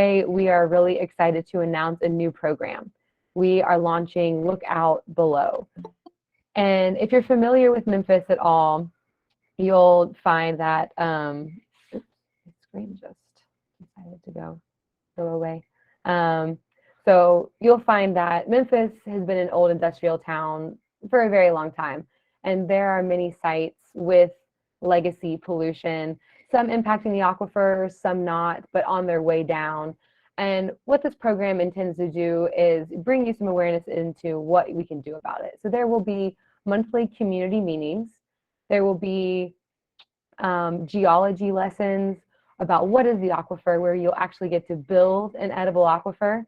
Today, we are really excited to announce a new program. We are launching Look Out Below. And if you're familiar with Memphis at all, you'll find that, oops, the screen just decided to go away. So you'll find that Memphis has been an old industrial town for a very long time. And there are many sites with legacy pollution, some impacting the aquifer, some not, but on their way down. And what this program intends to do is bring you some awareness into what we can do about it. So there will be monthly community meetings. There will be geology lessons about what is the aquifer, where you'll actually get to build an edible aquifer.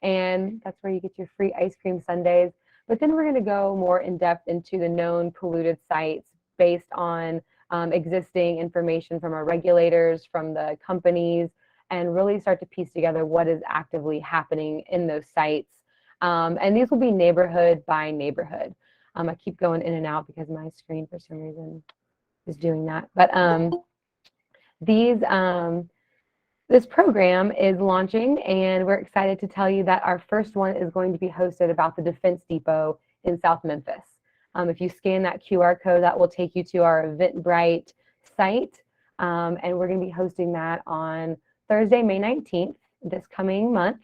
And that's where you get your free ice cream sundaes. But then we're going to go more in depth into the known polluted sites based on existing information from our regulators, from the companies, and really start to piece together what is actively happening in those sites. And these will be neighborhood by neighborhood. I keep going in and out because my screen for some reason is doing that. But this program is launching, and we're excited to tell you that our first one is going to be hosted about the Defense Depot in South Memphis. If you scan that QR code, that will take you to our Eventbrite site, and we're going to be hosting that on Thursday, May 19th, this coming month,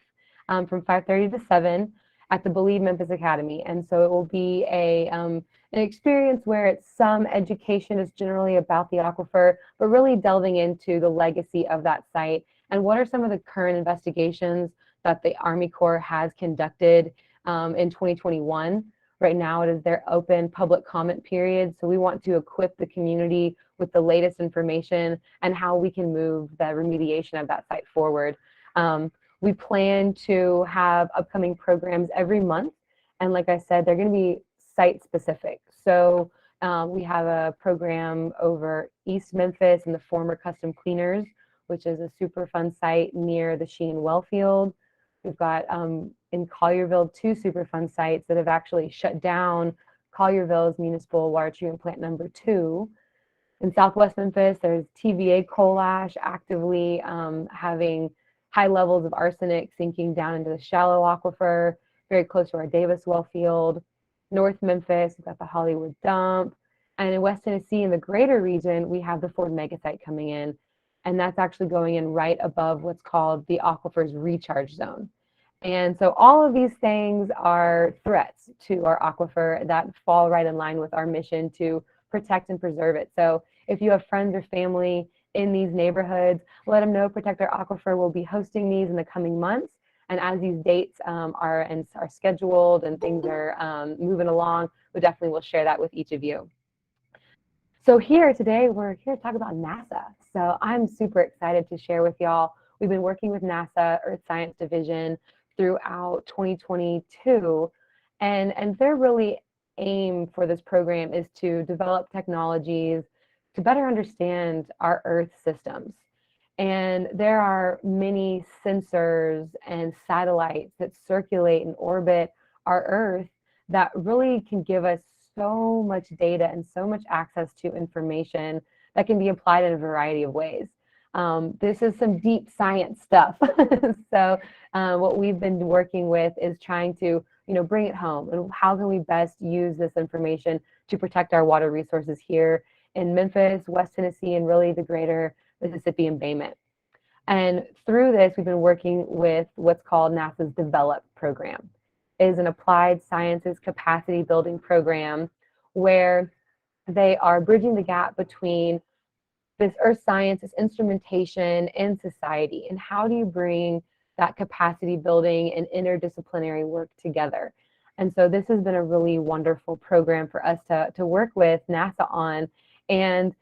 from 5:30 to 7 at the Believe Memphis Academy. And so it will be an experience where it's some education is generally about the aquifer, but really delving into the legacy of that site and what are some of the current investigations that the Army Corps has conducted in 2021. Right now, it is their open public comment period. So we want to equip the community with the latest information and how we can move the remediation of that site forward. We plan to have upcoming programs every month. And like I said, they're going to be site specific. So we have a program over East Memphis in the former Custom Cleaners, which is a super fun site near the Sheen well field. We've got in Collierville 2 super fun sites that have actually shut down Collierville's municipal water treatment plant number 2. In Southwest Memphis, there's TVA coal ash actively having high levels of arsenic sinking down into the shallow aquifer, very close to our Davis well field. North Memphis, we've got the Hollywood dump. And in West Tennessee, in the greater region, we have the Ford Megasite coming in. And that's actually going in right above what's called the aquifer's recharge zone. And so all of these things are threats to our aquifer that fall right in line with our mission to protect and preserve it. So if you have friends or family in these neighborhoods, let them know Protect Our Aquifer will be hosting these in the coming months. And as these dates are scheduled and things are moving along, we definitely will share that with each of you. So here today, we're here to talk about NASA. So I'm super excited to share with y'all. We've been working with NASA Earth Science Division throughout 2022, and their really aim for this program is to develop technologies to better understand our Earth systems. And there are many sensors and satellites that circulate and orbit our Earth that really can give us so much data and so much access to information that can be applied in a variety of ways. This is some deep science stuff. So what we've been working with is trying to, bring it home. And how can we best use this information to protect our water resources here in Memphis, West Tennessee, and really the greater Mississippi Embayment. And through this, we've been working with what's called NASA's DEVELOP program. It is an applied sciences capacity building program where they are bridging the gap between this earth science, this instrumentation, and society. And how do you bring that capacity building and interdisciplinary work together? And so this has been a really wonderful program for us to work with NASA on. And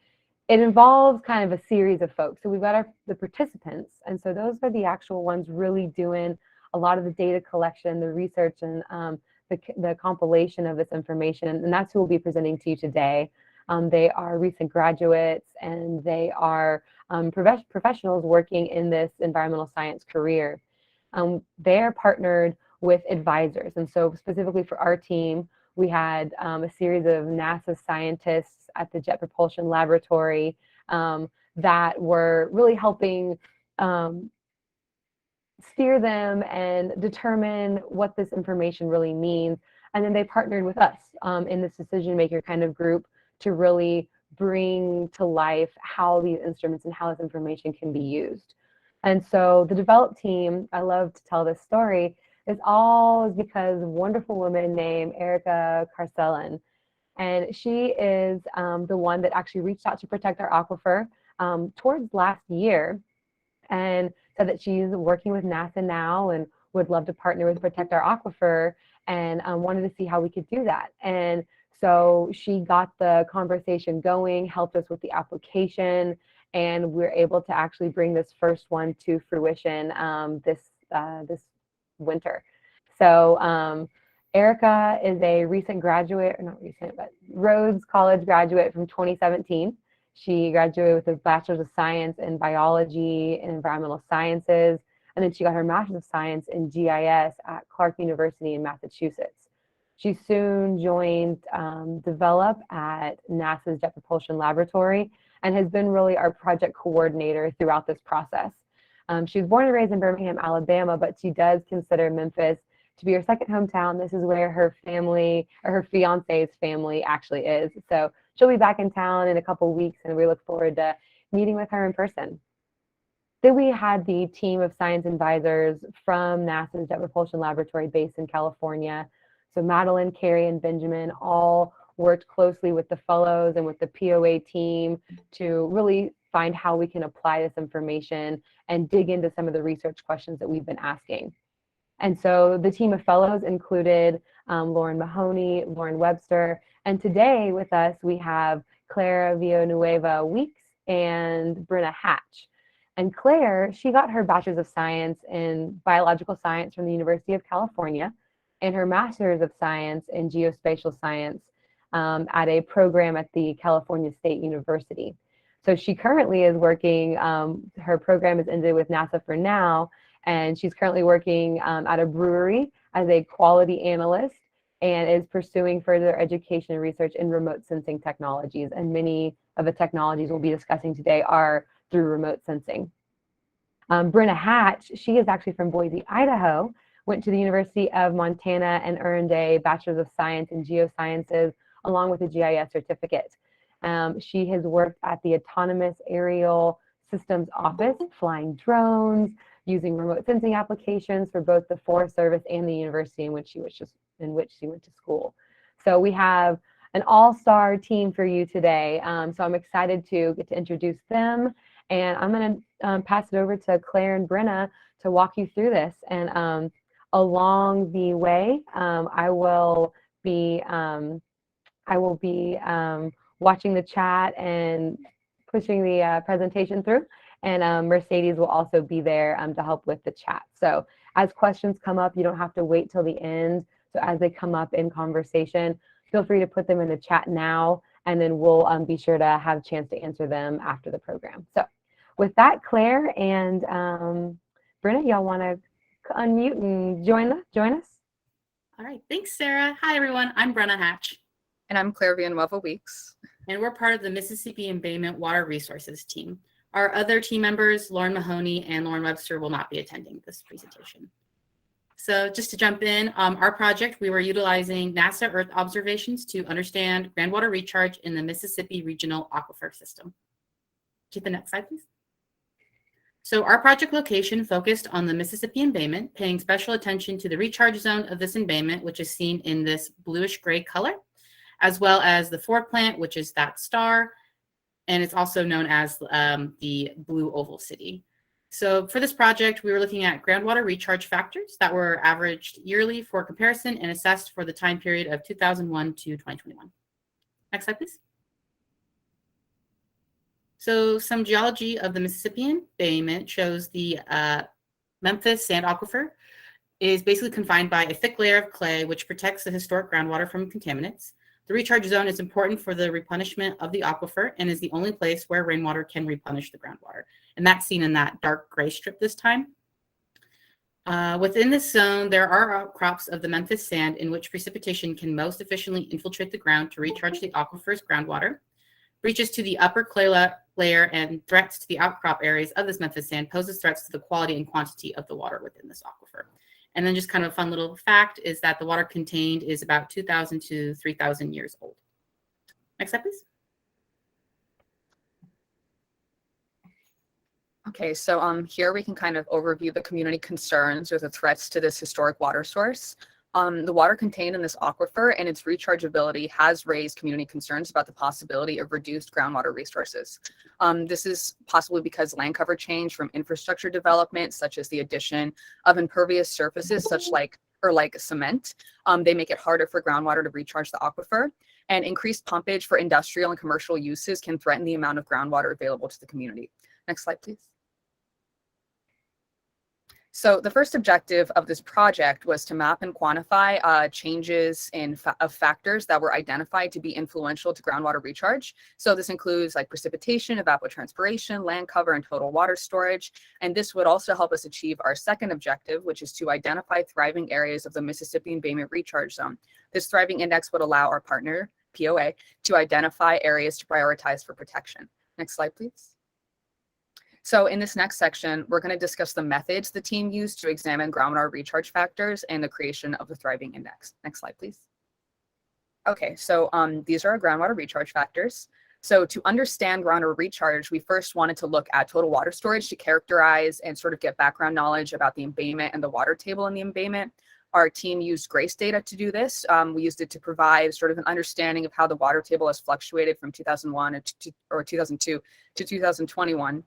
it involves kind of a series of folks. So we've got the participants. And so those are the actual ones really doing a lot of the data collection, the research, and the compilation of this information. And that's who we'll be presenting to you today. They are recent graduates, and they are professionals working in this environmental science career. They are partnered with advisors. And so specifically for our team, we had a series of NASA scientists at the Jet Propulsion Laboratory that were really helping steer them and determine what this information really means. And then they partnered with us in this decision maker kind of group to really bring to life how these instruments and how this information can be used. And so the develop team, I love to tell this story, is all because of a wonderful woman named Erica Carcellin. And she is the one that actually reached out to protect our aquifer towards last year, and said that she's working with NASA now and would love to partner with Protect Our Aquifer, and wanted to see how we could do that. And so she got the conversation going, helped us with the application, and we're able to actually bring this first one to fruition this winter. So Erica is a recent graduate, or not recent, but Rhodes College graduate from 2017. She graduated with a Bachelor's of Science in Biology and Environmental Sciences, and then she got her Master's of Science in GIS at Clark University in Massachusetts. She soon joined Develop at NASA's Jet Propulsion Laboratory and has been really our project coordinator throughout this process. She was born and raised in Birmingham, Alabama, but she does consider Memphis to be her second hometown. This is where her family, or her fiance's family, actually is. So she'll be back in town in a couple of weeks, and we look forward to meeting with her in person. Then we had the team of science advisors from NASA's Jet Propulsion Laboratory based in California. So Madeline, Carrie, and Benjamin all worked closely with the fellows and with the POA team to really find how we can apply this information and dig into some of the research questions that we've been asking. And so the team of fellows included Lauren Mahoney, Lauren Webster, and today with us we have Clara Villanueva Weeks and Brenna Hatch. And Claire, she got her Bachelor's of Science in Biological Science from the University of California and her Master's of Science in Geospatial Science at a program at the California State University. So she currently is working, her program is ended with NASA for now, and she's currently working at a brewery as a quality analyst and is pursuing further education and research in remote sensing technologies. And many of the technologies we'll be discussing today are through remote sensing. Brenna Hatch, she is actually from Boise, Idaho, went to the University of Montana and earned a Bachelor's of Science in Geosciences along with a GIS certificate. She has worked at the Autonomous Aerial Systems Office, flying drones, using remote sensing applications for both the Forest Service and the university in which she went to school. So we have an all-star team for you today. So I'm excited to get to introduce them, and I'm going to pass it over to Claire and Brenna to walk you through this. And along the way, I will be watching the chat and pushing the presentation through. And Mercedes will also be there to help with the chat. So as questions come up, you don't have to wait till the end. So as they come up in conversation, feel free to put them in the chat now, and then we'll be sure to have a chance to answer them after the program. So with that, Claire and Brenna, y'all want to unmute and join us? All right, thanks, Sarah. Hi, everyone. I'm Brenna Hatch. And I'm Claire Villanueva Weeks. And we're part of the Mississippi Embayment Water Resources team. Our other team members, Lauren Mahoney and Lauren Webster, will not be attending this presentation. So just to jump in, our project, we were utilizing NASA Earth observations to understand groundwater recharge in the Mississippi Regional Aquifer System. Get the next slide, please. So our project location focused on the Mississippi Embayment, paying special attention to the recharge zone of this embayment, which is seen in this bluish gray color, as well as the Ford plant, which is that star, and it's also known as the Blue Oval City. So for this project, we were looking at groundwater recharge factors that were averaged yearly for comparison and assessed for the time period of 2001 to 2021. Next slide, please. So some geology of the Mississippi Embayment shows the Memphis Sand Aquifer is basically confined by a thick layer of clay, which protects the historic groundwater from contaminants. The recharge zone is important for the replenishment of the aquifer and is the only place where rainwater can replenish the groundwater. And that's seen in that dark gray strip this time. Within this zone, there are outcrops of the Memphis sand in which precipitation can most efficiently infiltrate the ground to recharge the aquifer's groundwater. Breaches to the upper clay layer and threats to the outcrop areas of this Memphis sand poses threats to the quality and quantity of the water within this aquifer. And then just kind of a fun little fact is that the water contained is about 2,000 to 3,000 years old. Next slide, please. Okay, so here we can kind of overview the community concerns or the threats to this historic water source. The water contained in this aquifer and its rechargeability has raised community concerns about the possibility of reduced groundwater resources. This is possibly because land cover change from infrastructure development, such as the addition of impervious surfaces, like cement. They make it harder for groundwater to recharge the aquifer, and increased pumpage for industrial and commercial uses can threaten the amount of groundwater available to the community. Next slide, please. So the first objective of this project was to map and quantify changes of factors that were identified to be influential to groundwater recharge. So this includes like precipitation, evapotranspiration, land cover, and total water storage. And this would also help us achieve our second objective, which is to identify thriving areas of the Mississippi Embayment recharge zone. This thriving index would allow our partner, POA, to identify areas to prioritize for protection. Next slide, please. So in this next section, we're going to discuss the methods the team used to examine groundwater recharge factors and the creation of the thriving index. Next slide, please. Okay, so these are our groundwater recharge factors. So to understand groundwater recharge, we first wanted to look at total water storage to characterize and sort of get background knowledge about the embayment and the water table in the embayment. Our team used GRACE data to do this. We used it to provide sort of an understanding of how the water table has fluctuated from 2001 or 2002 to 2021.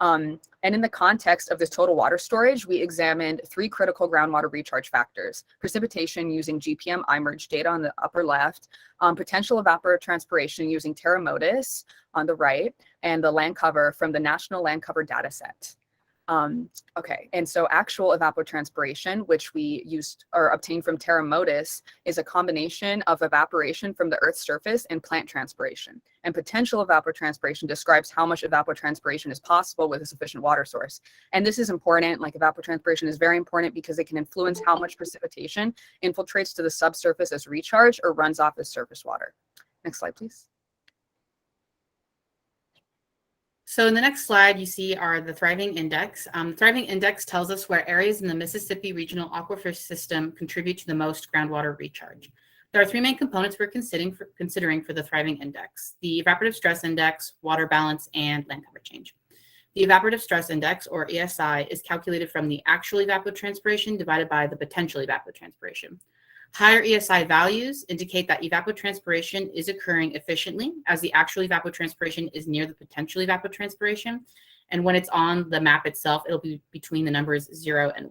And in the context of this total water storage, we examined 3 critical groundwater recharge factors: precipitation using GPM iMerge data on the upper left, potential evapotranspiration using Terra Modis on the right, and the land cover from the National Land Cover Data Set. Okay, and so actual evapotranspiration, which we used or obtained from Terra Modis, is a combination of evaporation from the Earth's surface and plant transpiration. And potential evapotranspiration describes how much evapotranspiration is possible with a sufficient water source. And this is important, like evapotranspiration is very important because it can influence how much precipitation infiltrates to the subsurface as recharge or runs off as surface water. Next slide, please. So in the next slide, you see are the Thriving Index. The Thriving Index tells us where areas in the Mississippi Regional Aquifer System contribute to the most groundwater recharge. There are 3 main components we're considering for the Thriving Index: the Evaporative Stress Index, water balance, and land cover change. The Evaporative Stress Index, or ESI, is calculated from the actual evapotranspiration divided by the potential evapotranspiration. Higher ESI values indicate that evapotranspiration is occurring efficiently, as the actual evapotranspiration is near the potential evapotranspiration. And when it's on the map itself, it'll be between the numbers 0 and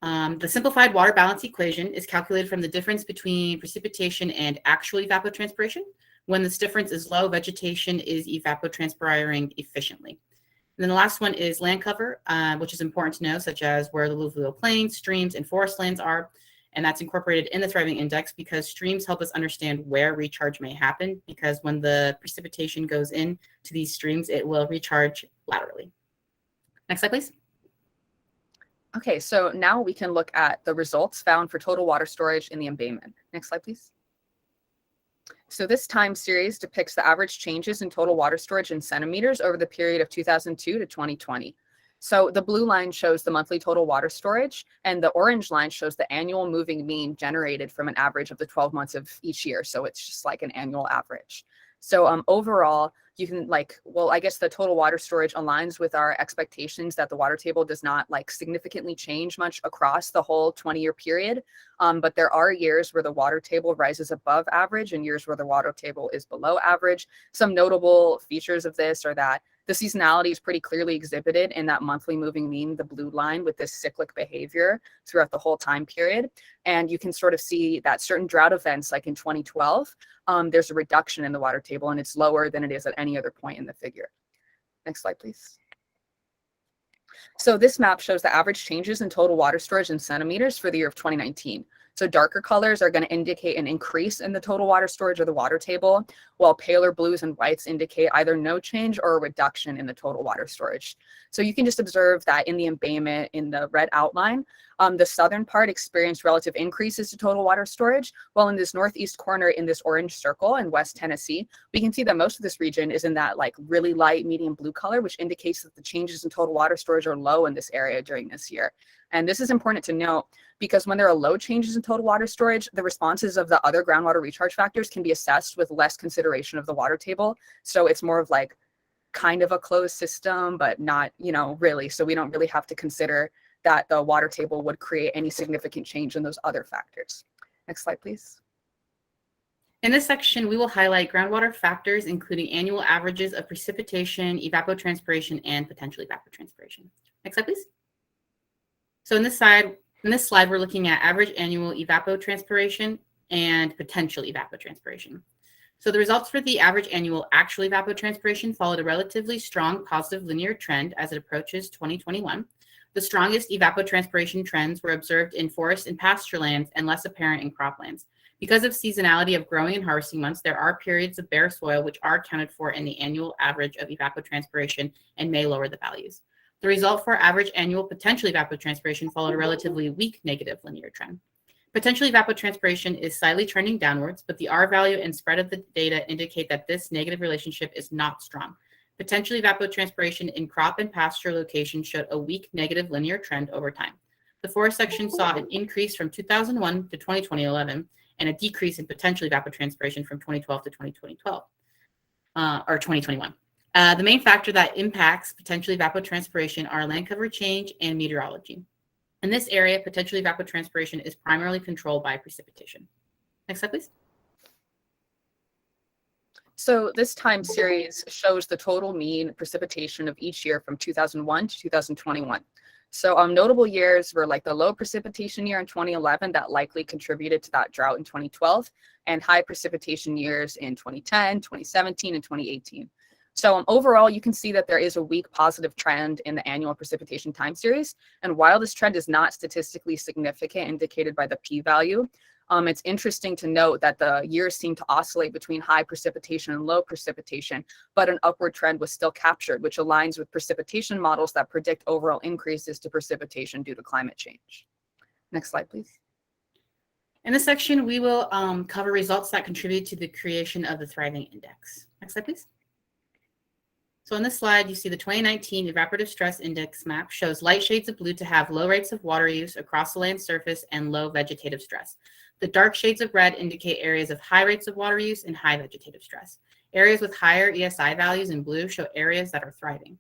1. The simplified water balance equation is calculated from the difference between precipitation and actual evapotranspiration. When this difference is low, vegetation is evapotranspiring efficiently. And then the last one is land cover, which is important to know, such as where the alluvial plains, streams, and forest lands are. And that's incorporated in the Thriving Index because streams help us understand where recharge may happen, because when the precipitation goes in to these streams, it will recharge laterally. Next slide, please. Okay, so now we can look at the results found for total water storage in the embayment. Next slide, please. So this time series depicts the average changes in total water storage in centimeters over the period of 2002 to 2020. So the blue line shows the monthly total water storage, and the orange line shows the annual moving mean generated from an average of the 12 months of each year. So it's just like an annual average. So overall, you can I guess the total water storage aligns with our expectations that the water table does not significantly change much across the whole 20-year period. But there are years where the water table rises above average and years where the water table is below average. Some notable features of this are that the seasonality is pretty clearly exhibited in that monthly moving mean, the blue line, with this cyclic behavior throughout the whole time period. And you can sort of see that certain drought events, like in 2012, there's a reduction in the water table and it's lower than it is at any other point in the figure. Next slide, please. So this map shows the average changes in total water storage in centimeters for the year of 2019. So darker colors are going to indicate an increase in the total water storage or the water table, while paler blues and whites indicate either no change or a reduction in the total water storage. So you can just observe that in the embayment in the red outline, the southern part experienced relative increases to total water storage, while in this northeast corner in this orange circle in West Tennessee, we can see that most of this region is in that like really light medium blue color, which indicates that the changes in total water storage are low in this area during this year. And this is important to note because when there are low changes in total water storage, the responses of the other groundwater recharge factors can be assessed with less consideration of the water table. So it's more of like kind of a closed system, but not, really. So we don't really have to consider that the water table would create any significant change in those other factors. Next slide, please. In this section, we will highlight groundwater factors, including annual averages of precipitation, evapotranspiration, and potential evapotranspiration. Next slide, please. So in this slide, we're looking at average annual evapotranspiration and potential evapotranspiration. So the results for the average annual actual evapotranspiration followed a relatively strong positive linear trend as it approaches 2021. The strongest evapotranspiration trends were observed in forest and pasture lands and less apparent in croplands. Because of seasonality of growing and harvesting months, there are periods of bare soil which are accounted for in the annual average of evapotranspiration and may lower the values. The result for average annual potential evapotranspiration followed a relatively weak negative linear trend. Potential evapotranspiration is slightly trending downwards, but the R value and spread of the data indicate that this negative relationship is not strong. Potential evapotranspiration in crop and pasture locations showed a weak negative linear trend over time. The forest section saw an increase from 2001 to 2011 and a decrease in potential evapotranspiration from 2012 to 2021. The main factor that impacts potential evapotranspiration are land cover change and meteorology. In this area, potential evapotranspiration is primarily controlled by precipitation. Next slide, please. So this time series shows the total mean precipitation of each year from 2001 to 2021. So notable years were like the low precipitation year in 2011 that likely contributed to that drought in 2012, and high precipitation years in 2010, 2017, and 2018. So overall, you can see that there is a weak positive trend in the annual precipitation time series. And while this trend is not statistically significant, indicated by the p-value, it's interesting to note that the years seem to oscillate between high precipitation and low precipitation, but an upward trend was still captured, which aligns with precipitation models that predict overall increases to precipitation due to climate change. Next slide, please. In this section, we will cover results that contribute to the creation of the Thriving Index. Next slide, please. So on this slide, you see the 2019 Evaporative Stress Index map shows light shades of blue to have low rates of water use across the land surface and low vegetative stress. The dark shades of red indicate areas of high rates of water use and high vegetative stress. Areas with higher ESI values in blue show areas that are thriving.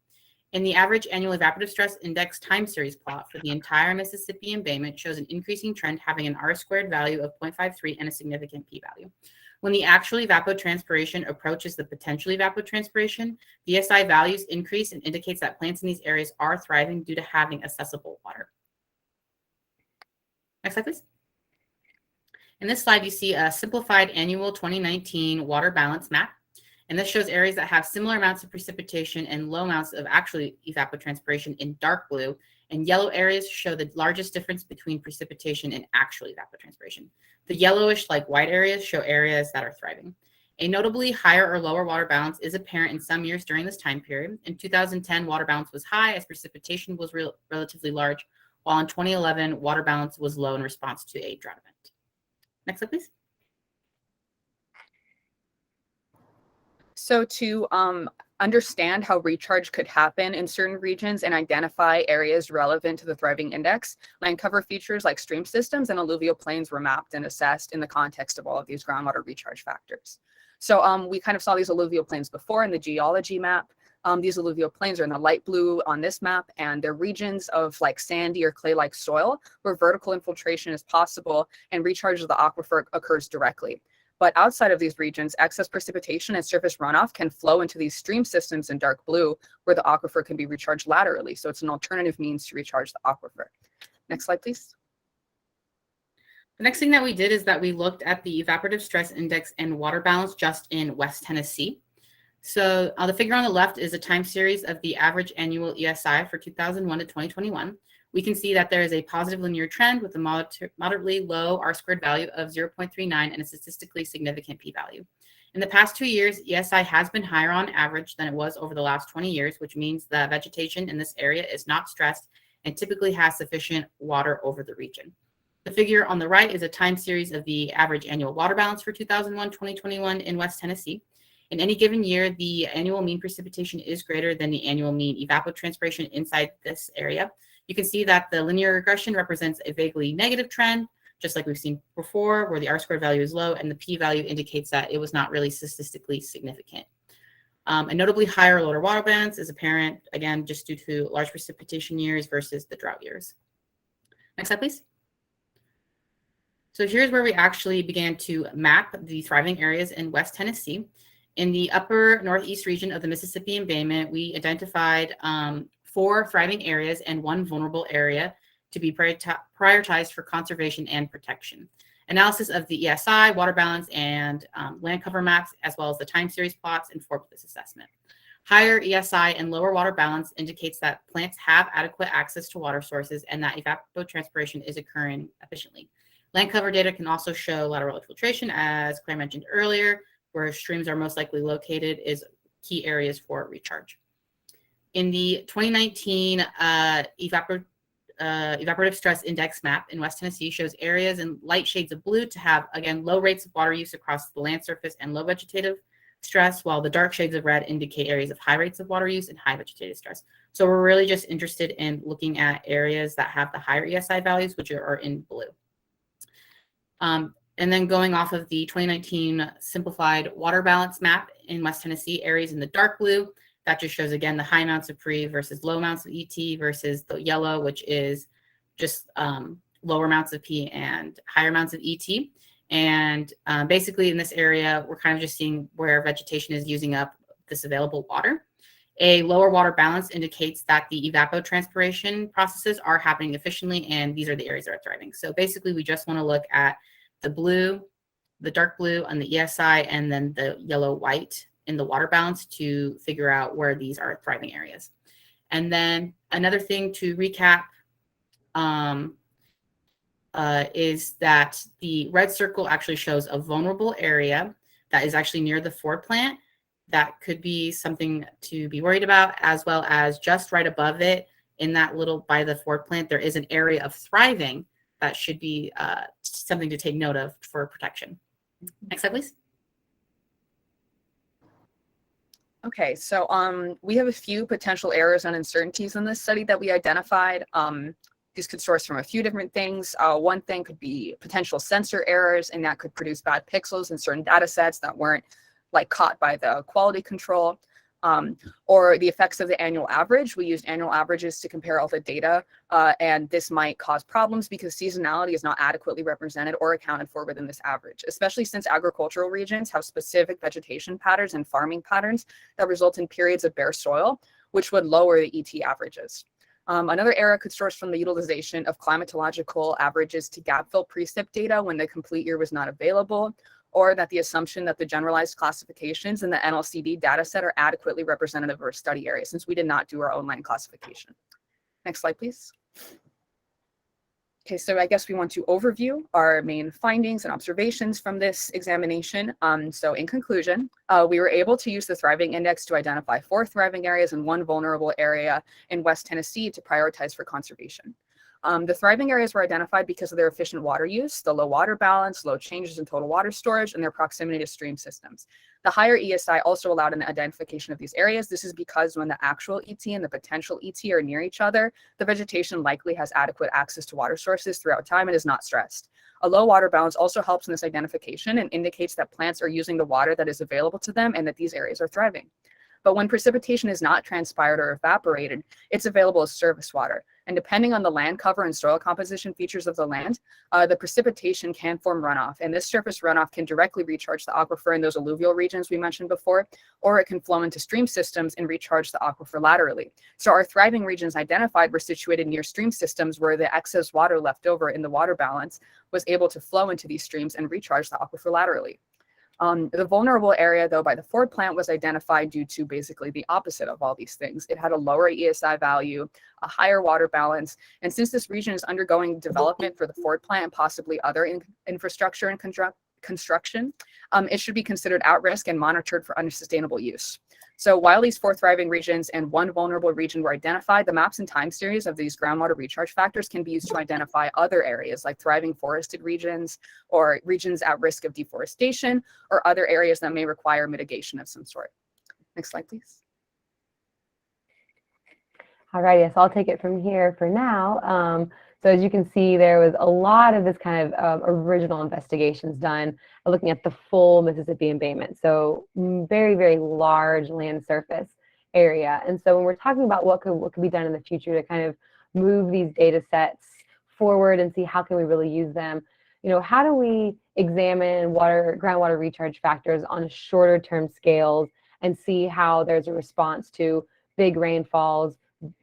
In the average annual evaporative stress index time series plot for the entire Mississippi Embayment shows an increasing trend having an R-squared value of 0.53 and a significant p-value. When the actual evapotranspiration approaches the potential evapotranspiration, the ESI values increase and indicates that plants in these areas are thriving due to having accessible water. Next slide, please. In this slide, you see a simplified annual 2019 water balance map. And this shows areas that have similar amounts of precipitation and low amounts of actual evapotranspiration in dark blue, and yellow areas show the largest difference between precipitation and actual evapotranspiration. The yellowish, like white areas, show areas that are thriving. A notably higher or lower water balance is apparent in some years during this time period. In 2010, water balance was high as precipitation was relatively large, while in 2011, water balance was low in response to a drought event. Next slide, please. So to understand how recharge could happen in certain regions and identify areas relevant to the Thriving Index, land cover features like stream systems and alluvial plains were mapped and assessed in the context of all of these groundwater recharge factors. So we kind of saw these alluvial plains before in the geology map. These alluvial plains are in the light blue on this map, and they're regions of like sandy or clay-like soil where vertical infiltration is possible and recharge of the aquifer occurs directly. But outside of these regions, excess precipitation and surface runoff can flow into these stream systems in dark blue where the aquifer can be recharged laterally. So it's an alternative means to recharge the aquifer. Next slide, please. The next thing that we did is that we looked at the evaporative stress index and water balance just in West Tennessee. So the figure on the left is a time series of the average annual ESI for 2001 to 2021. We can see that there is a positive linear trend with a moderately low R-squared value of 0.39 and a statistically significant p-value. In the past 2 years, ESI has been higher on average than it was over the last 20 years, which means the vegetation in this area is not stressed and typically has sufficient water over the region. The figure on the right is a time series of the average annual water balance for 2001-2021 in West Tennessee. In any given year, the annual mean precipitation is greater than the annual mean evapotranspiration inside this area. You can see that the linear regression represents a vaguely negative trend, just like we've seen before, where the R-squared value is low and the p-value indicates that it was not really statistically significant. A notably higher or lower water balance is apparent, again, just due to large precipitation years versus the drought years. Next slide, please. So here's where we actually began to map the thriving areas in West Tennessee. In the upper northeast region of the Mississippi Embayment, we identified 4 thriving areas and 1 vulnerable area to be prioritized for conservation and protection. Analysis of the ESI, water balance, and land cover maps, as well as the time series plots, informed this assessment. Higher ESI and lower water balance indicates that plants have adequate access to water sources and that evapotranspiration is occurring efficiently. Land cover data can also show lateral infiltration, as Claire mentioned earlier, where streams are most likely located is key areas for recharge. In the 2019 Evaporative Stress Index map in West Tennessee shows areas in light shades of blue to have, again, low rates of water use across the land surface and low vegetative stress, while the dark shades of red indicate areas of high rates of water use and high vegetative stress. So we're really just interested in looking at areas that have the higher ESI values, which are in blue. And then going off of the 2019 simplified water balance map in West Tennessee, areas in the dark blue, that just shows, again, the high amounts of pre versus low amounts of ET versus the yellow, which is just lower amounts of P and higher amounts of ET. And basically in this area, we're kind of just seeing where vegetation is using up this available water. A lower water balance indicates that the evapotranspiration processes are happening efficiently, and these are the areas that are thriving. So basically, we just want to look at the blue, the dark blue on the ESI, and then the yellow-white in the water balance to figure out where these are thriving areas. And then another thing to recap is that the red circle actually shows a vulnerable area that is actually near the Ford plant. That could be something to be worried about, as well as just right above it in that little by the Ford plant, there is an area of thriving that should be something to take note of for protection. Next slide, please. Okay, so we have a few potential errors and uncertainties in this study that we identified. These could source from a few different things. One thing could be potential sensor errors, and that could produce bad pixels in certain data sets that weren't like caught by the quality control. Or the effects of the annual average. We used annual averages to compare all the data, and this might cause problems because seasonality is not adequately represented or accounted for within this average, especially since agricultural regions have specific vegetation patterns and farming patterns that result in periods of bare soil, which would lower the ET averages. Another error could source from the utilization of climatological averages to gap fill precip data when the complete year was not available, or that the assumption that the generalized classifications in the NLCD dataset are adequately representative of our study area, since we did not do our own line classification. Next slide, please. Okay, so I guess we want to overview our main findings and observations from this examination. So in conclusion, we were able to use the Thriving Index to identify 4 thriving areas and 1 vulnerable area in West Tennessee to prioritize for conservation. The thriving areas were identified because of their efficient water use, the low water balance, low changes in total water storage, and their proximity to stream systems. The higher ESI also allowed an identification of these areas. This is because when the actual ET and the potential ET are near each other, the vegetation likely has adequate access to water sources throughout time and is not stressed. A low water balance also helps in this identification and indicates that plants are using the water that is available to them and that these areas are thriving. But when precipitation is not transpired or evaporated, it's available as surface water. And depending on the land cover and soil composition features of the land, the precipitation can form runoff. And this surface runoff can directly recharge the aquifer in those alluvial regions we mentioned before, or it can flow into stream systems and recharge the aquifer laterally. So our thriving regions identified were situated near stream systems where the excess water left over in the water balance was able to flow into these streams and recharge the aquifer laterally. The vulnerable area, though, by the Ford plant was identified due to basically the opposite of all these things. It had a lower ESI value, a higher water balance, and since this region is undergoing development for the Ford plant and possibly other infrastructure construction, it should be considered at risk and monitored for unsustainable use. So while these 4 thriving regions and 1 vulnerable region were identified, the maps and time series of these groundwater recharge factors can be used to identify other areas like thriving forested regions or regions at risk of deforestation or other areas that may require mitigation of some sort. Next slide, please. Alrighty, so I'll take it from here for now. So as you can see, there was a lot of this kind of original investigations done looking at the full Mississippi embayment. So very, very large land surface area. And so when we're talking about what could be done in the future to kind of move these data sets forward and see how can we really use them, you know, how do we examine groundwater recharge factors on shorter term scales and see how there's a response to big rainfalls,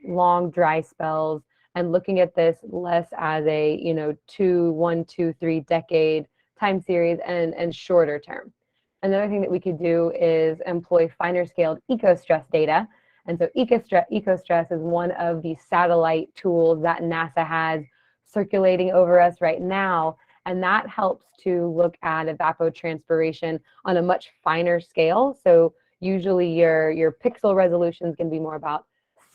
long dry spells, and looking at this less as a, you know, 1, 2, 3 decade time series and shorter term. Another thing that we could do is employ finer scaled ECOSTRESS data. And so ECOSTRESS is one of the satellite tools that NASA has circulating over us right now. And that helps to look at evapotranspiration on a much finer scale. So usually your pixel resolution is going to be more about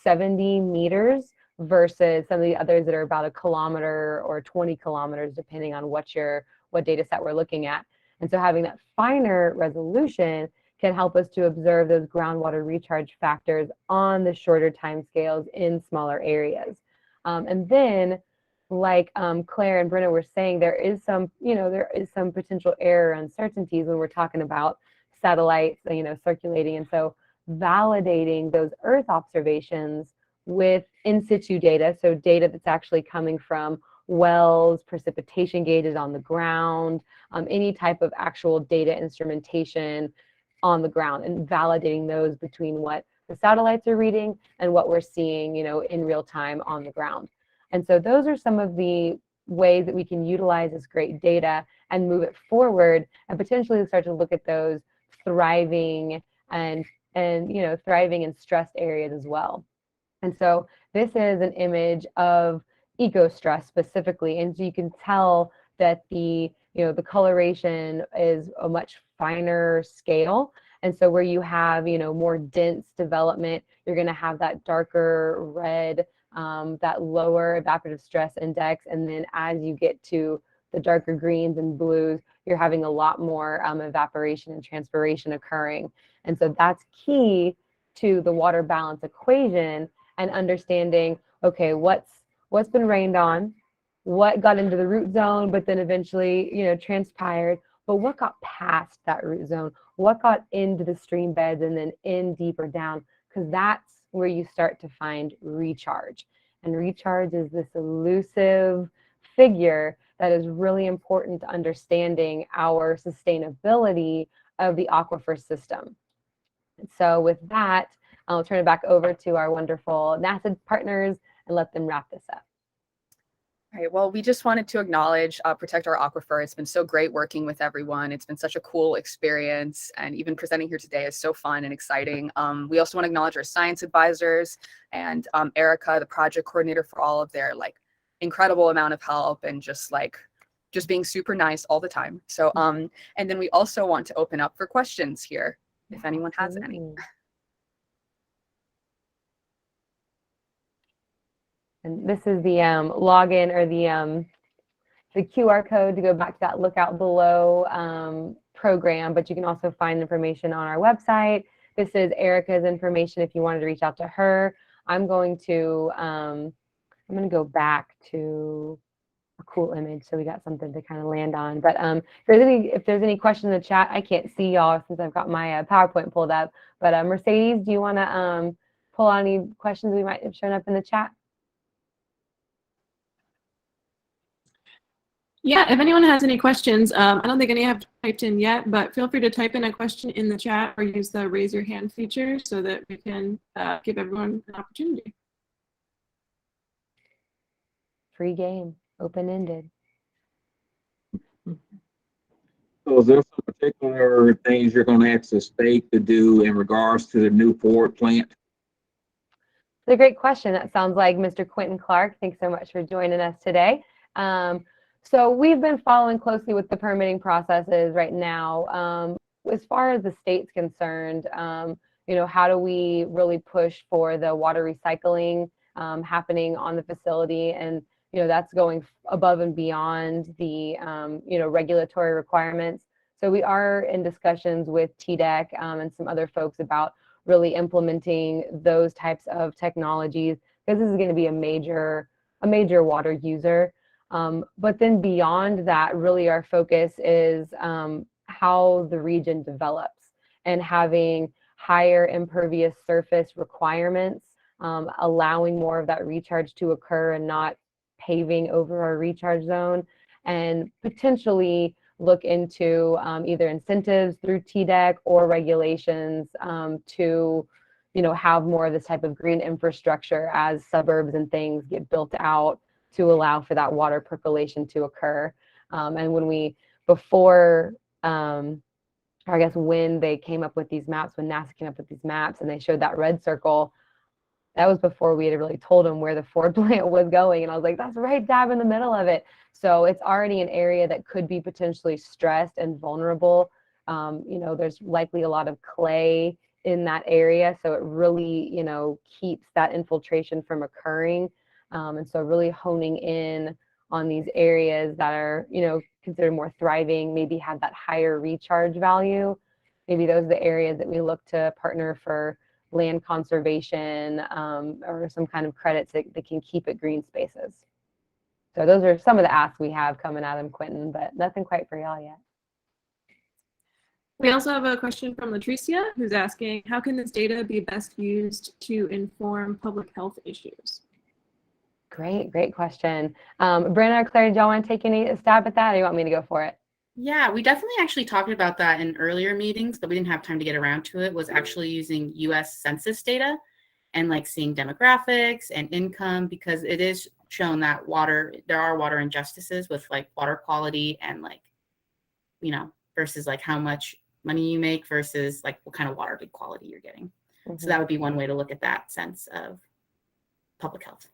70 meters versus some of the others that are about 1 kilometer or 20 kilometers, depending on what data set we're looking at. And so having that finer resolution can help us to observe those groundwater recharge factors on the shorter time scales in smaller areas. And then, like Claire and Brenna were saying, there is some potential error uncertainties when we're talking about satellites, circulating. And so validating those Earth observations with in situ data, so data that's actually coming from wells, precipitation gauges on the ground, any type of actual data instrumentation on the ground, and validating those between what the satellites are reading and what we're seeing, in real time on the ground. And so those are some of the ways that we can utilize this great data and move it forward and potentially start to look at those thriving and stressed areas as well. And so this is an image of ECOSTRESS specifically, and so you can tell that the coloration is a much finer scale. And so where you have more dense development, you're going to have that darker red, that lower evaporative stress index, and then as you get to the darker greens and blues, you're having a lot more evaporation and transpiration occurring. And so that's key to the water balance equation and understanding, okay, what's been rained on, what got into the root zone, but then eventually, transpired, but what got past that root zone, what got into the stream beds and then in deeper down, because that's where you start to find recharge. And recharge is this elusive figure that is really important to understanding our sustainability of the aquifer system. And so with that, I'll turn it back over to our wonderful NASA partners and let them wrap this up. All right, well, we just wanted to acknowledge Protect Our Aquifer. It's been so great working with everyone. It's been such a cool experience, and even presenting here today is so fun and exciting. We also want to acknowledge our science advisors and Erica, the project coordinator, for all of their incredible amount of help and just being super nice all the time. So and then we also want to open up for questions here if anyone has any. And this is the login or the QR code to go back to that Lookout Below program, but you can also find information on our website. This is Erica's information if you wanted to reach out to her. I'm going to go back to a cool image so we got something to kind of land on. But if there's any questions in the chat, I can't see y'all since I've got my PowerPoint pulled up. But Mercedes, do you want to pull on any questions we might have shown up in the chat? Yeah, if anyone has any questions, I don't think any have typed in yet, but feel free to type in a question in the chat or use the raise your hand feature so that we can give everyone an opportunity. Free game, open-ended. So is there some particular things you're going to ask the state to do in regards to the new Ford plant? It's a great question. That sounds like Mr. Quentin Clark. Thanks so much for joining us today. So we've been following closely with the permitting processes right now. As far as the state's concerned, how do we really push for the water recycling happening on the facility? And, that's going above and beyond the, regulatory requirements. So we are in discussions with TDEC and some other folks about really implementing those types of technologies, because this is going to be a major water user. But then beyond that, really our focus is how the region develops, and having higher impervious surface requirements, allowing more of that recharge to occur and not paving over our recharge zone, and potentially look into either incentives through TDEC or regulations to have more of this type of green infrastructure as suburbs and things get built out to allow for that water percolation to occur. And when they came up with these maps, when NASA came up with these maps and they showed that red circle, that was before we had really told them where the Ford plant was going. And I was like, that's right dab in the middle of it. So it's already an area that could be potentially stressed and vulnerable. There's likely a lot of clay in that area. So it really, keeps that infiltration from occurring. And so really honing in on these areas that are, considered more thriving, maybe have that higher recharge value. Maybe those are the areas that we look to partner for land conservation or some kind of credits that can keep it green spaces. So those are some of the asks we have coming at them, Quentin, but nothing quite for y'all yet. We also have a question from Latricia, who's asking, how can this data be best used to inform public health issues? Great question. Brenna or Claire, do y'all want to take any stab at that, or do you want me to go for it? Yeah, we definitely actually talked about that in earlier meetings, but we didn't have time to get around to it, was actually using US Census data and seeing demographics and income, because it is shown that there are water injustices with water quality and versus how much money you make versus what kind of water good quality you're getting. Mm-hmm. So that would be one way to look at that sense of public health.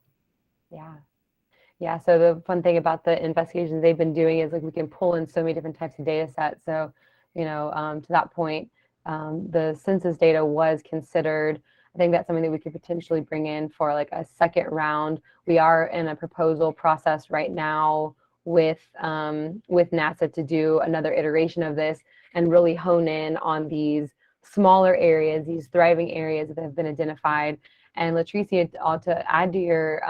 Yeah, so the fun thing about the investigations they've been doing is we can pull in so many different types of data sets. So, to that point, the census data was considered. I think that's something that we could potentially bring in for a second round. We are in a proposal process right now with NASA to do another iteration of this and really hone in on these smaller areas, these thriving areas that have been identified. And Latricia, to add to your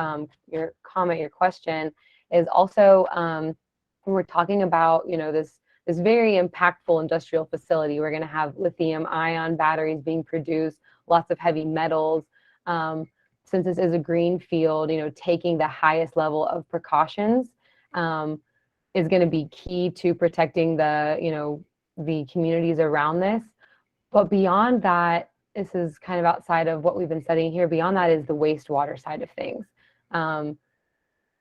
comment, your question, is also when we're talking about this very impactful industrial facility, we're going to have lithium-ion batteries being produced, lots of heavy metals. Since this is a green field, taking the highest level of precautions is going to be key to protecting the communities around this. But beyond that, this is kind of outside of what we've been studying here. Beyond that is the wastewater side of things.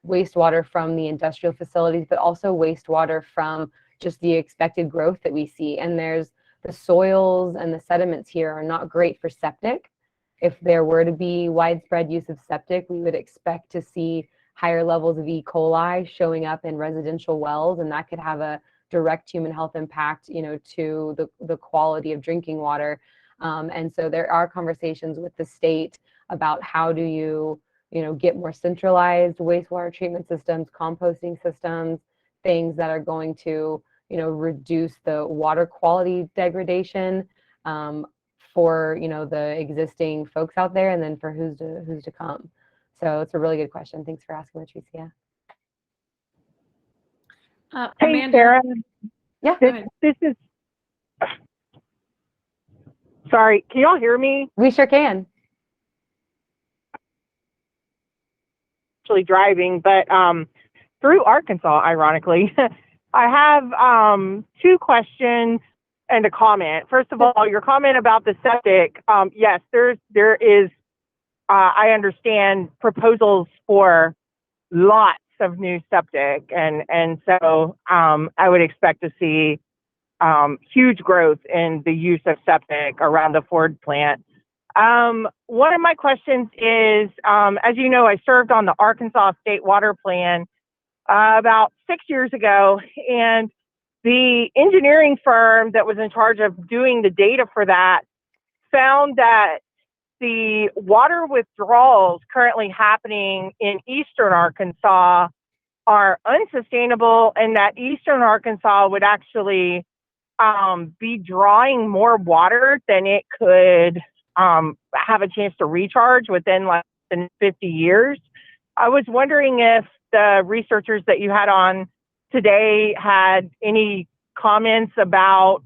Wastewater from the industrial facilities, but also wastewater from just the expected growth that we see. And there's the soils and the sediments here are not great for septic. If there were to be widespread use of septic, we would expect to see higher levels of E. coli showing up in residential wells, and that could have a direct human health impact, to the quality of drinking water. And so there are conversations with the state about how do you, get more centralized wastewater treatment systems, composting systems, things that are going to, reduce the water quality degradation for, the existing folks out there, and then for who's to come. So it's a really good question. Thanks for asking, Latricia. Hey, Amanda. Sarah. Yeah. This is. Sorry, can y'all hear me? We sure can. Actually driving, but through Arkansas, ironically. I have two questions and a comment. First of all, your comment about the septic. Yes, there is. I understand proposals for lots of new septic, and so I would expect to see huge growth in the use of septic around the Ford plant. One of my questions is, as you know, I served on the Arkansas State Water Plan about 6 years ago, and the engineering firm that was in charge of doing the data for that found that the water withdrawals currently happening in eastern Arkansas are unsustainable, and that eastern Arkansas would actually be drawing more water than it could have a chance to recharge within less than 50 years. I was wondering if the researchers that you had on today had any comments about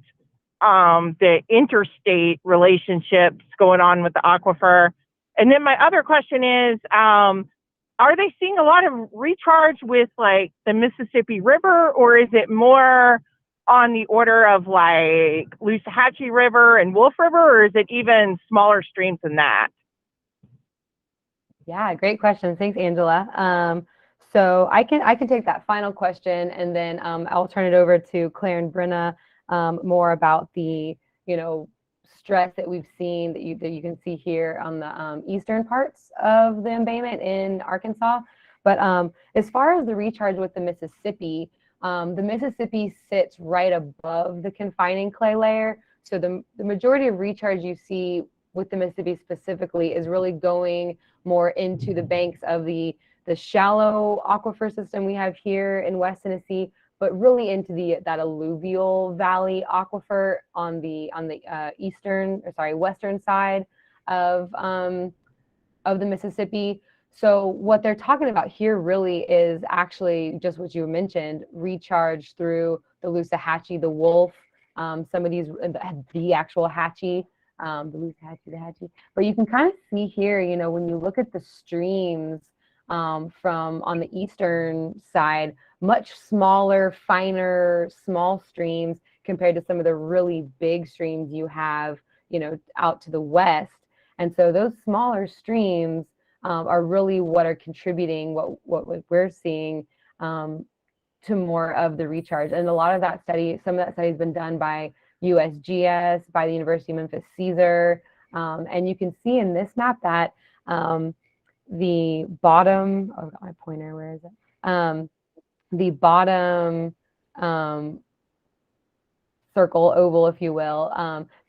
the interstate relationships going on with the aquifer. And then my other question is, are they seeing a lot of recharge with like the Mississippi River, or is it more on the order of like Loosahachie River and Wolf River, or is it even smaller streams than that? Yeah, great question. Thanks, Angela. So I can take that final question, and then I'll turn it over to Claire and Brenna more about the stress that we've seen that you can see here on the eastern parts of the embayment in Arkansas. But as far as the recharge with the Mississippi sits right above the confining clay layer. So the majority of recharge you see with the Mississippi specifically is really going more into the banks of the shallow aquifer system we have here in West Tennessee, but really into that alluvial valley aquifer on the western side of the Mississippi. So what they're talking about here really is actually just what you mentioned, recharge through the Loosahachie, the Wolf, some of these, the actual Hatchie, the Loosahachie, the Hatchie. But you can kind of see here, when you look at the streams from on the eastern side, much smaller, finer, small streams compared to some of the really big streams you have, out to the west. And so those smaller streams are really what are contributing what we're seeing to more of the recharge. And a lot of that some of that study has been done by USGS, by the University of Memphis Caesar. And you can see in this map that the bottom, oh, my pointer, where is it? The bottom circle, oval, if you will,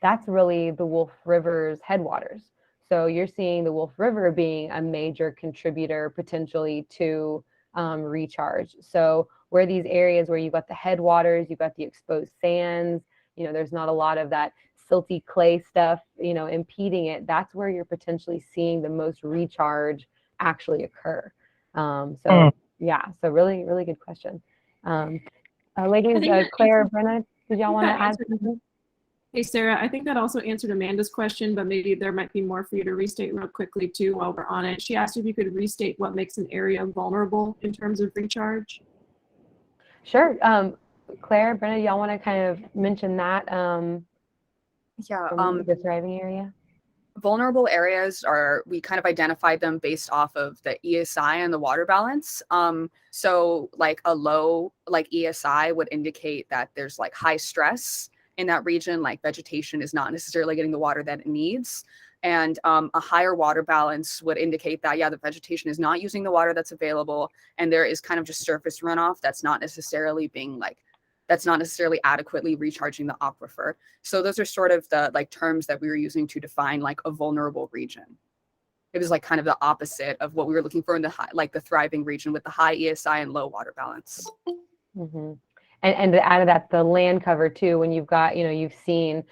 that's really the Wolf River's headwaters. So you're seeing the Wolf River being a major contributor potentially to recharge. So where these areas where you've got the headwaters, you've got the exposed sands, there's not a lot of that silty clay stuff, impeding it. That's where you're potentially seeing the most recharge actually occur. Yeah, so really, really good question. Ladies, Claire, Brenna, did y'all want to add something? Hey, Sarah, I think that also answered Amanda's question, but maybe there might be more for you to restate real quickly too while we're on it. She asked if you could restate what makes an area vulnerable in terms of recharge. Sure. Claire, Brenna, y'all want to kind of mention that? The thriving area? Vulnerable areas we kind of identified them based off of the ESI and the water balance. So like a low ESI would indicate that there's like high stress in that region, like vegetation is not necessarily getting the water that it needs. And a higher water balance would indicate that, the vegetation is not using the water that's available, and there is kind of just surface runoff that's not necessarily adequately recharging the aquifer. So those are sort of the terms that we were using to define like a vulnerable region. It was like kind of the opposite of what we were looking for in the thriving region with the high ESI and low water balance. Mm-hmm. And to add to that, the land cover too, when you've got, you've seen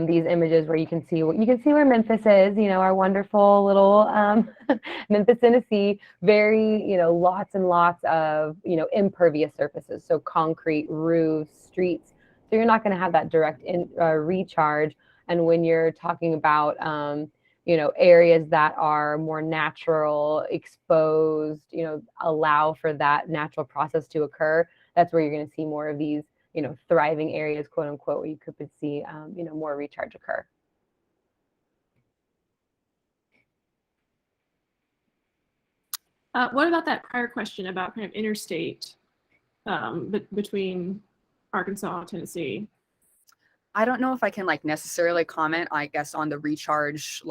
these images where you can see where Memphis is, our wonderful little Memphis, Tennessee, very, lots and lots of, impervious surfaces. So concrete, roofs, streets. So you're not going to have that direct recharge. And when you're talking about, areas that are more natural, exposed, allow for that natural process to occur, that's where you're going to see more of these, thriving areas, quote unquote, where you could see, more recharge occur. What about that prior question about kind of interstate between Arkansas and Tennessee? I don't know if I can necessarily comment, I guess, on the recharge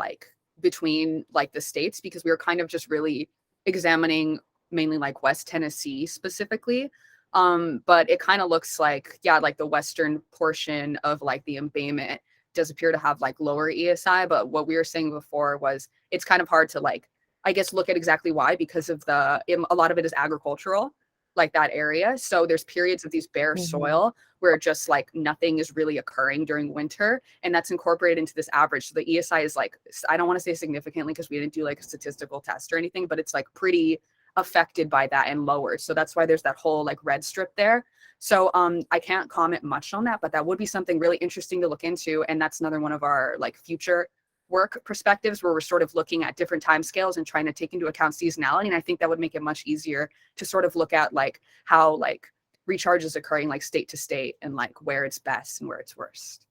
between the states, because we were kind of just really examining mainly like West Tennessee specifically. But it kind of looks like, yeah, like the western portion of like the embayment does appear to have like lower ESI. But what we were saying before was it's kind of hard to like, I guess, look at exactly why, because of a lot of it is agricultural, like that area. So there's periods of these bare soil where just like nothing is really occurring during winter, and that's incorporated into this average. So the ESI is like, I don't want to say significantly because we didn't do like a statistical test or anything, but it's like pretty affected by that and lowered. So that's why there's that whole like red strip there. So I can't comment much on that, but that would be something really interesting to look into. And that's another one of our like future work perspectives where we're sort of looking at different timescales and trying to take into account seasonality. And I think that would make it much easier to sort of look at like how like recharge is occurring like state to state and like where it's best and where it's worst.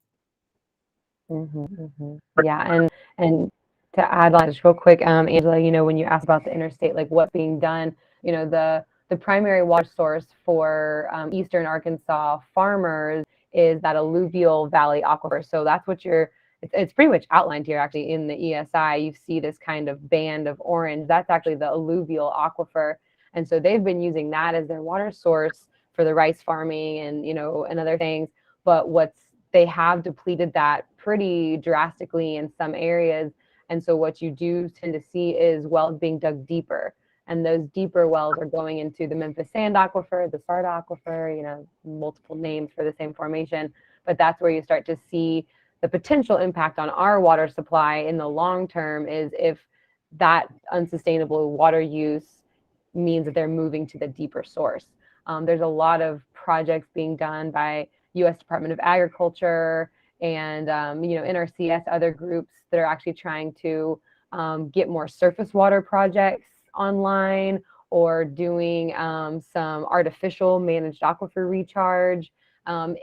Yeah, and to add on just real quick, Angela, you know, when you asked about the interstate, like what's being done, you know, the primary water source for Eastern Arkansas farmers is that alluvial valley aquifer. So that's what it's pretty much outlined here actually in the ESI. You see this kind of band of orange. That's actually the alluvial aquifer. And so they've been using that as their water source for the rice farming and, you know, and other things. But they have depleted that pretty drastically in some areas. And so what you do tend to see is wells being dug deeper. And those deeper wells are going into the Memphis Sand Aquifer, the Sard Aquifer, you know, multiple names for the same formation. But that's where you start to see the potential impact on our water supply in the long term is if that unsustainable water use means that they're moving to the deeper source. There's a lot of projects being done by U.S. Department of Agriculture and, you know, NRCS, other groups that are actually trying to get more surface water projects online or doing some artificial managed aquifer recharge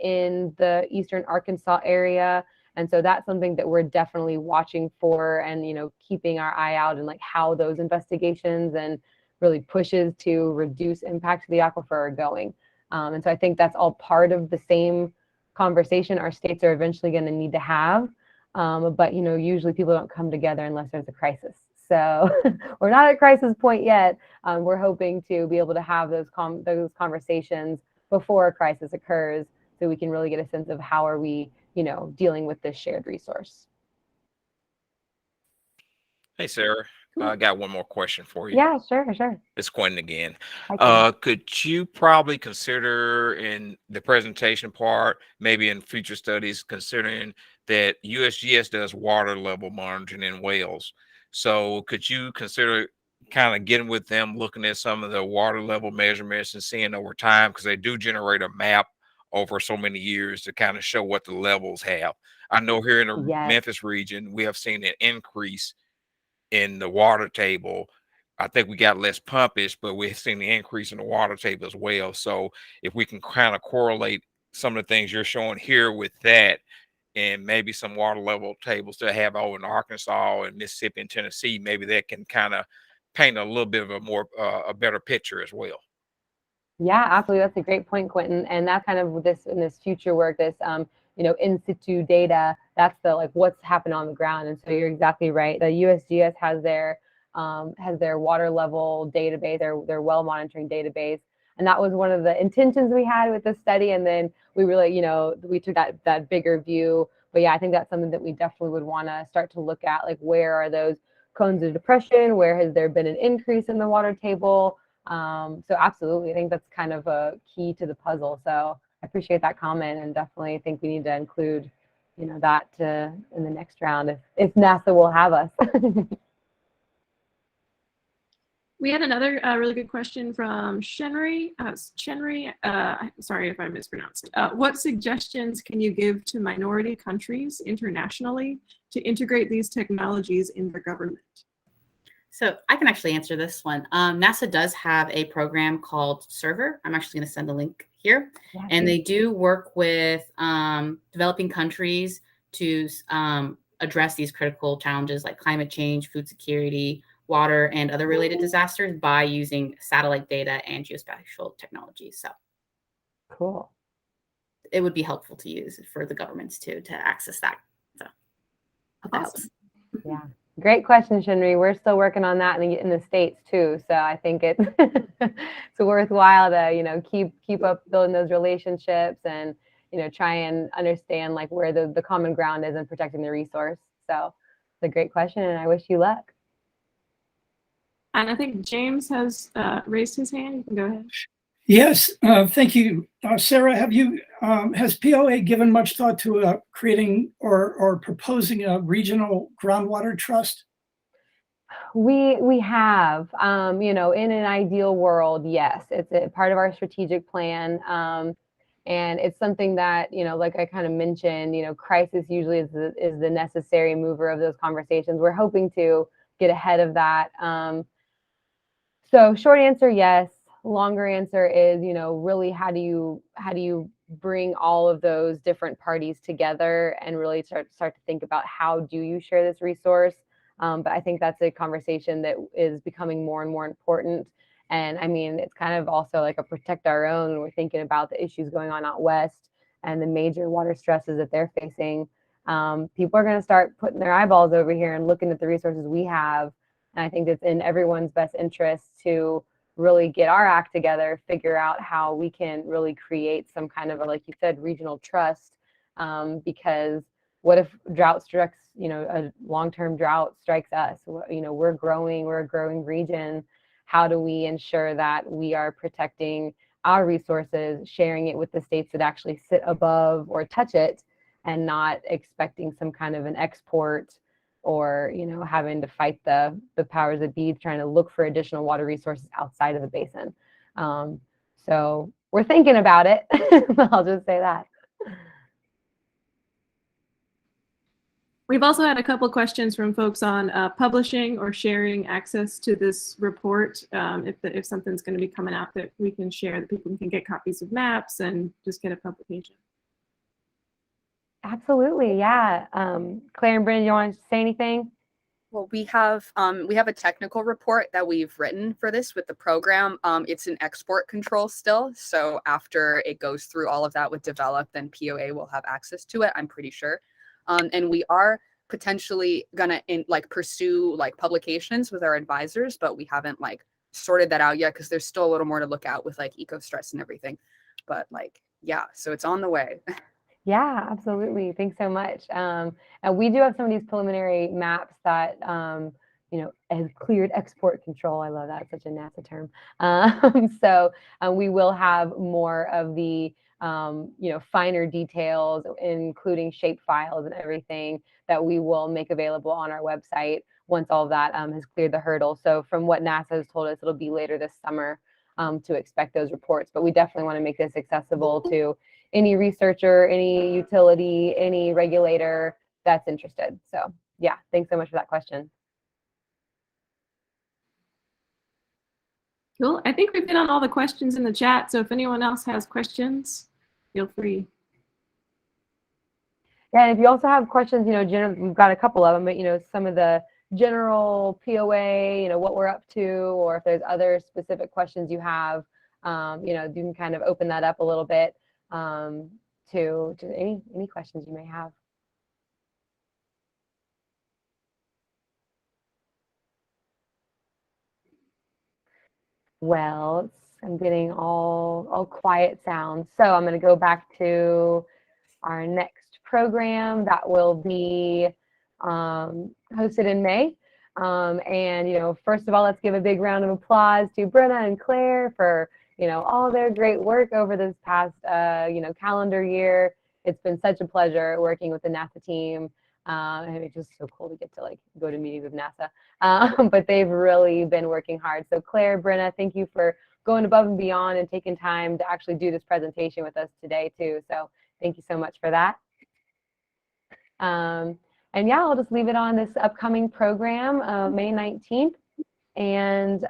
in the Eastern Arkansas area. And so that's something that we're definitely watching for and, you know, keeping our eye out and like how those investigations and really pushes to reduce impact to the aquifer are going. And so I think that's all part of the same conversation our states are eventually going to need to have. But, you know, usually people don't come together unless there's a crisis. So we're not at a crisis point yet. We're hoping to be able to have those conversations before a crisis occurs so we can really get a sense of how are we, you know, dealing with this shared resource. Hey, Sarah. I got one more question for you. Yeah, sure. It's Quentin again. Hi, Could you probably consider in the presentation part, maybe in future studies, considering that USGS does water level monitoring in wells? So could you consider kind of getting with them, looking at some of the water level measurements and seeing over time, because they do generate a map over so many years to kind of show what the levels have. I know here in the Yes. Memphis region, we have seen an increase in the water table. I think we got less pumpage, but we've seen the increase in the water table as well. So if we can kind of correlate some of the things you're showing here with that, and maybe some water level tables to have over in Arkansas and Mississippi and Tennessee, maybe that can kind of paint a little bit of a better picture as well. Yeah, absolutely. That's a great point, Quentin. And that's kind of in this future work, this you know, in situ data, that's the like what's happened on the ground. And so you're exactly right. The USGS has their water level database, their well monitoring database. And that was one of the intentions we had with this study. And then we really, you know, we took that bigger view. But yeah, I think that's something that we definitely would want to start to look at, like where are those cones of depression? Where has there been an increase in the water table? So absolutely, I think that's kind of a key to the puzzle. So I appreciate that comment and definitely think we need to include, you know, that in the next round if NASA will have us. We had another really good question from Shenry. Sorry if I mispronounced. What suggestions can you give to minority countries internationally to integrate these technologies in their government? So I can actually answer this one. NASA does have a program called Server. I'm actually going to send a link here. Yeah, and they do work with developing countries to address these critical challenges like climate change, food security, water, and other related disasters by using satellite data and geospatial technology. So cool. It would be helpful to use for the governments too, to access that. So hope that helps. Yeah. Great question, Shinri. We're still working on that in the States too. So I think it's it's worthwhile to, keep up building those relationships and, try and understand like where the common ground is in protecting the resource. So it's a great question and I wish you luck. And I think James has raised his hand. You can go ahead. Yes, thank you. Sarah, has POA given much thought to creating or proposing a regional groundwater trust? We have, in an ideal world, yes, it's a part of our strategic plan. And it's something that, like I kind of mentioned, crisis usually is the necessary mover of those conversations. We're hoping to get ahead of that. So short answer, yes. Longer answer is, really how do you bring all of those different parties together and really start to think about how do you share this resource. But I think that's a conversation that is becoming more and more important. And I mean, it's kind of also like a protect our own when we're thinking about the issues going on out west and the major water stresses that they're facing. People are going to start putting their eyeballs over here and looking at the resources we have. And I think it's in everyone's best interest to really get our act together, figure out how we can really create some kind of like you said, regional trust. Because what if drought strikes, a long-term drought strikes us? We're a growing region. How do we ensure that we are protecting our resources, sharing it with the states that actually sit above or touch it, and not expecting some kind of an export or having to fight the powers that be trying to look for additional water resources outside of the basin. So we're thinking about it. I'll just say that. We've also had a couple questions from folks on publishing or sharing access to this report. If something's going to be coming out that we can share, that people can get copies of maps and just get a publication. Absolutely, yeah. Claire and Brendan, you want to say anything? Well, we have a technical report that we've written for this with the program. It's an export control still, so after it goes through all of that with develop, then POA will have access to it, I'm pretty sure. And we are potentially gonna pursue publications with our advisors, but we haven't sorted that out yet because there's still a little more to look at with ECOSTRESS and everything. But yeah, so it's on the way. Yeah, absolutely. Thanks so much. And we do have some of these preliminary maps that, has cleared export control. I love that. It's such a NASA term. So we will have more of the, finer details, including shape files and everything that we will make available on our website once all of that has cleared the hurdle. So from what NASA has told us, it'll be later this summer to expect those reports. But we definitely want to make this accessible to any researcher, any utility, any regulator that's interested. So yeah, thanks so much for that question. Cool. I think we've hit on all the questions in the chat. So if anyone else has questions, feel free. Yeah, and if you also have questions, we've got a couple of them, but some of the general POA, what we're up to, or if there's other specific questions you have, you can kind of open that up a little bit. To any questions you may have. Well, I'm getting all quiet sounds. So I'm going to go back to our next program that will be hosted in May. And first of all, let's give a big round of applause to Brenna and Claire for all their great work over this past, calendar year. It's been such a pleasure working with the NASA team. And it's just so cool to get to go to meetings with NASA. But they've really been working hard. So Claire, Brenna, thank you for going above and beyond and taking time to actually do this presentation with us today too. So thank you so much for that. And yeah, I'll just leave it on this upcoming program, May 19th. And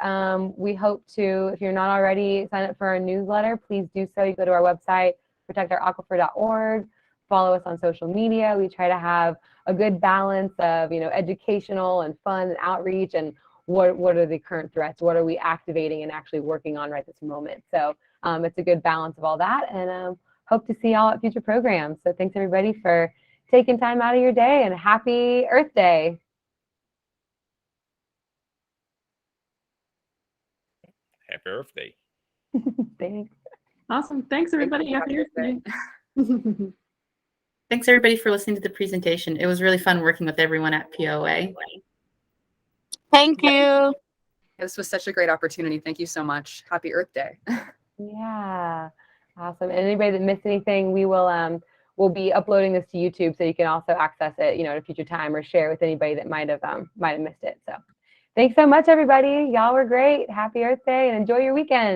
we hope to, if you're not already signed up for our newsletter, please do so. You go to our website, protectouraquifer.org, follow us on social media. We try to have a good balance of, educational and fun and outreach, and what are the current threats? What are we activating and actually working on right this moment? So it's a good balance of all that, and hope to see y'all at future programs. So thanks everybody for taking time out of your day, and happy Earth Day. Happy Earth Day. Thanks. Awesome. Thanks, everybody. Happy Earth Day. Thanks everybody for listening to the presentation. It was really fun working with everyone at POA. Thank you. This was such a great opportunity. Thank you so much. Happy Earth Day. Yeah, awesome. And anybody that missed anything, we'll be uploading this to YouTube, so you can also access it, at a future time, or share with anybody that might have missed it. So, thanks so much, everybody. Y'all were great. Happy Earth Day, and enjoy your weekend.